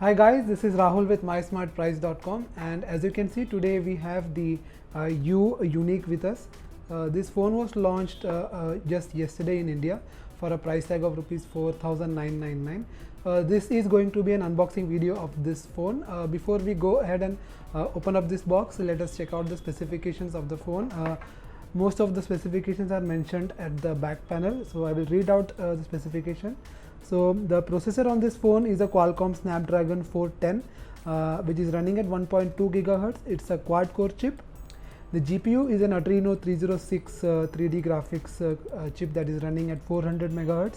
Hi guys, this is Rahul with MySmartPrice.com, and as you can see today we have the Yu Yunique with us. This phone was launched just yesterday in India for a price tag of rupees 4,999. This is going to be an unboxing video of this phone. Before we go ahead and open up this box, let us check out the specifications of the phone. Most of the specifications are mentioned at the back panel, so I will read out the specification. So the processor on this phone is a Qualcomm Snapdragon 410, which is running at 1.2 GHz. It's a quad core chip. The GPU is an Adreno 306 3D graphics chip that is running at 400 MHz.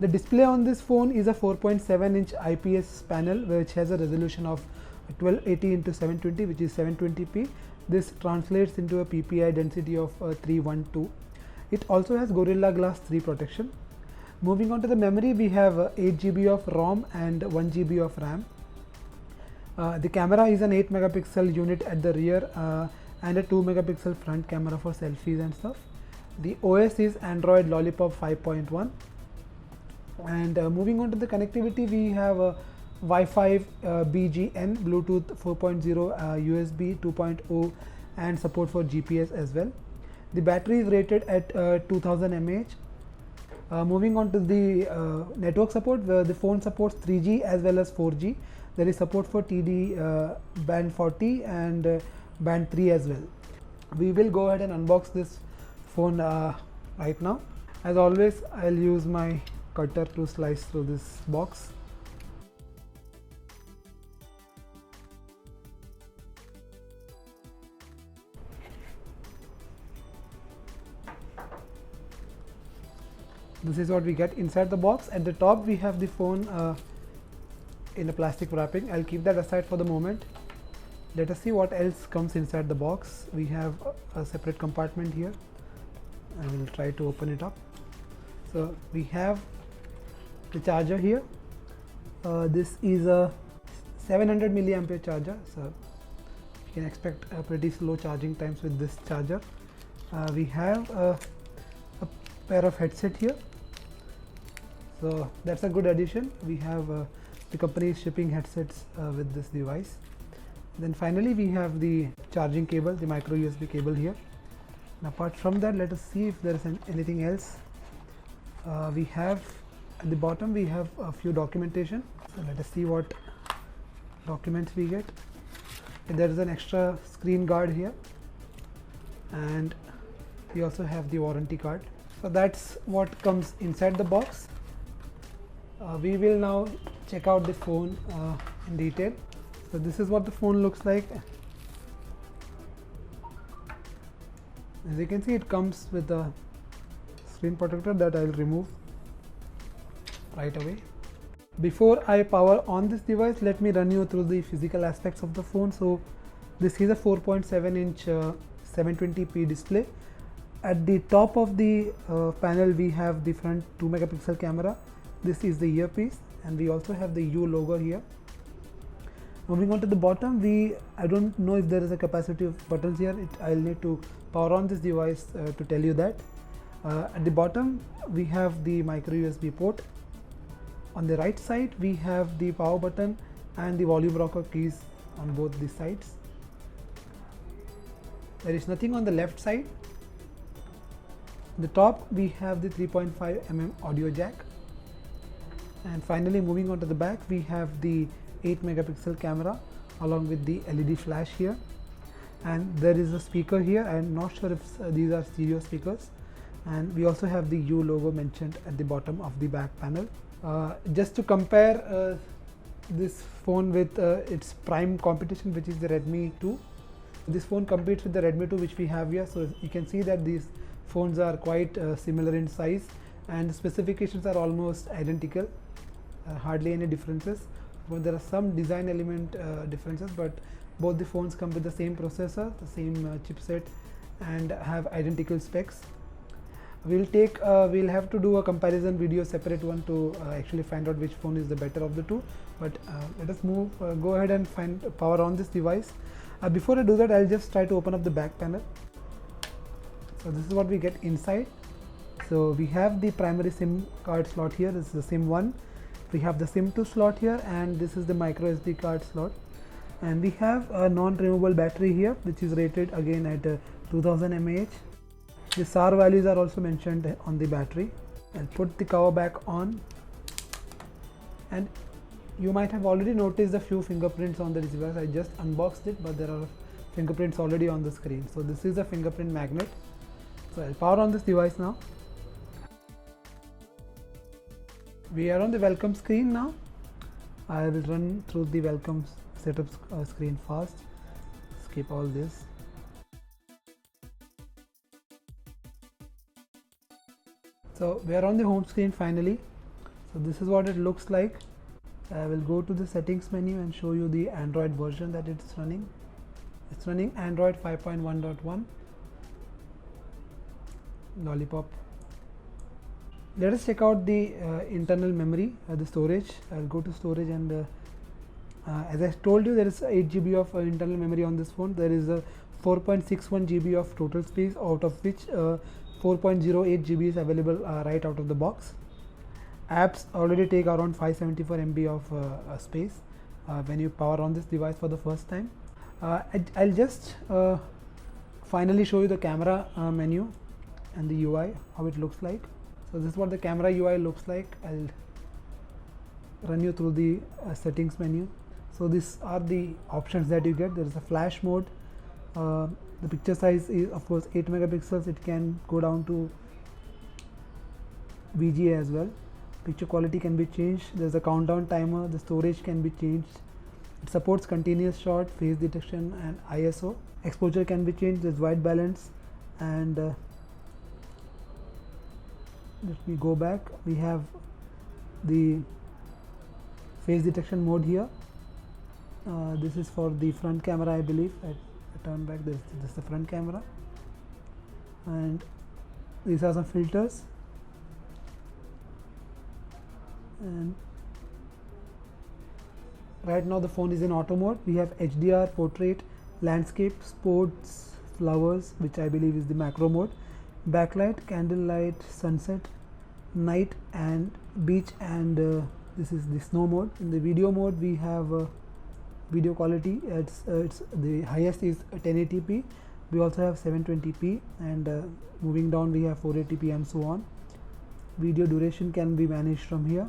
The display on this phone is a 4.7-inch IPS panel, which has a resolution of 1280 into 720, which is 720p. This translates into a PPI density of 312. It also has Gorilla Glass 3 protection. Moving on to the memory, we have 8 GB of ROM and 1 GB of RAM. The camera is an 8 megapixel unit at the rear and a 2 megapixel front camera for selfies and stuff. The OS is Android Lollipop 5.1. And moving on to the connectivity, we have Wi-Fi BGN, Bluetooth 4.0, USB 2.0 and support for GPS as well. The battery is rated at 2000 mAh. Moving on to the network support, the phone supports 3G as well as 4G. There is support for TD band 40 and band 3 as well. We will go ahead and unbox this phone right now. As always, I'll use my cutter to slice through this box. This is what we get inside the box. At the top we have the phone in a plastic wrapping. I'll keep that aside for the moment. Let us see what else comes inside the box. We have a separate compartment here. I will try to open it up. So we have the charger here. This is a 700 milliampere charger, so you can expect pretty slow charging times with this charger. We have a pair of headset here. So that's a good addition. We have the company is shipping headsets with this device. Then finally we have the charging cable, the micro USB cable here. And apart from that, let us see if there is anything else. We have at the bottom we have a few documentation. So let us see what documents we get. And there is an extra screen guard here, and we also have the warranty card. So that's what comes inside the box. We will now check out the phone in detail. So this is what the phone looks like. As you can see, it comes with a screen protector that I'll remove right away. Before I power on this device, let me run you through the physical aspects of the phone. So this is a 4.7-inch 720p display. At the top of the panel we have the front 2 megapixel camera. This is the earpiece, and we also have the U logo here. Moving on to the bottom, I don't know if there is a capacitive buttons here. I'll need to power on this device to tell you that. At the bottom we have the micro USB port. On the right side we have the power button and the volume rocker keys on both the sides. There is nothing on the left side. On the top we have the 3.5 mm audio jack. And finally, moving on to the back, we have the 8 megapixel camera along with the LED flash here, and there is a speaker here. I'm not sure if these are stereo speakers, and we also have the U logo mentioned at the bottom of the back panel. Just to compare this phone with its prime competition, which is the Redmi 2. This phone competes with the Redmi 2, which we have here. So you can see that these phones are quite similar in size, and the specifications are almost identical. Hardly any differences. Well, there are some design element differences, but both the phones come with the same processor, the same chipset, and have identical specs. We'll have to do a comparison video, separate one, to actually find out which phone is the better of the two. But let us go ahead and power on this device. Before I do that, I'll just try to open up the back panel. So this is what we get inside. So we have the primary SIM card slot here. This is the SIM 1. We have the SIM2 slot here, and this is the micro SD card slot, and we have a non-removable battery here, which is rated again at 2000 mAh. The SAR values are also mentioned on the battery. I'll put the cover back on, and you might have already noticed a few fingerprints on the device. I just unboxed it, but there are fingerprints already on the screen. So this is a fingerprint magnet. So I'll power on this device now. We are on the welcome screen now. I will run through the welcome setup screen fast. Skip all this. So we are on the home screen finally. So this is what it looks like. I will go to the settings menu and show you the Android version that it's running. It's running Android 5.1.1 Lollipop. Let us check out the internal memory, the storage. I'll go to storage, and as I told you, there is 8 GB of internal memory on this phone. There is a 4.61 GB of total space, out of which 4.08 GB is available right out of the box. Apps already take around 574 MB of space when you power on this device for the first time. I'll just finally show you the camera menu and the UI, how it looks like. So this is what the camera UI looks like. I'll run you through the settings menu. So these are the options that you get. There is a flash mode. The picture size is of course 8 megapixels. It can go down to VGA as well. Picture quality can be changed. There's a countdown timer. The storage can be changed. It supports continuous shot, face detection, and ISO. Exposure can be changed. There's white balance, and let me go back. We have the face detection mode here. This is for the front camera, I believe. I turn back. This is the front camera, and these are some filters. And right now the phone is in auto mode. We have HDR, portrait, landscape, sports, flowers, which I believe is the macro mode, backlight, candlelight, sunset, night, and beach, and this is the snow mode. In the video mode, we have video quality. It's the highest is 1080p. We also have 720p, and moving down we have 480p and so on. Video duration can be managed from here.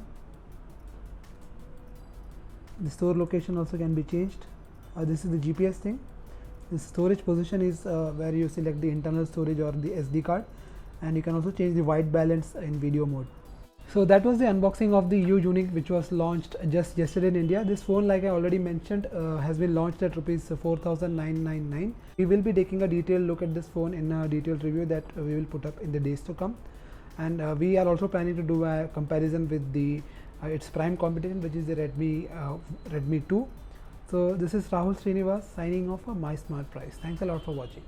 The store location also can be changed. This is the GPS thing. The storage position is where you select the internal storage or the SD card, and you can also change the white balance in video mode. So that was the unboxing of the Yu Yunique, which was launched just yesterday in India. This phone, like I already mentioned, has been launched at rupees 4,999. We will be taking a detailed look at this phone in a detailed review that we will put up in the days to come, and we are also planning to do a comparison with the its prime competition, which is the Redmi 2. So this is Rahul Srinivas signing off for MySmartPrice. Thanks a lot for watching.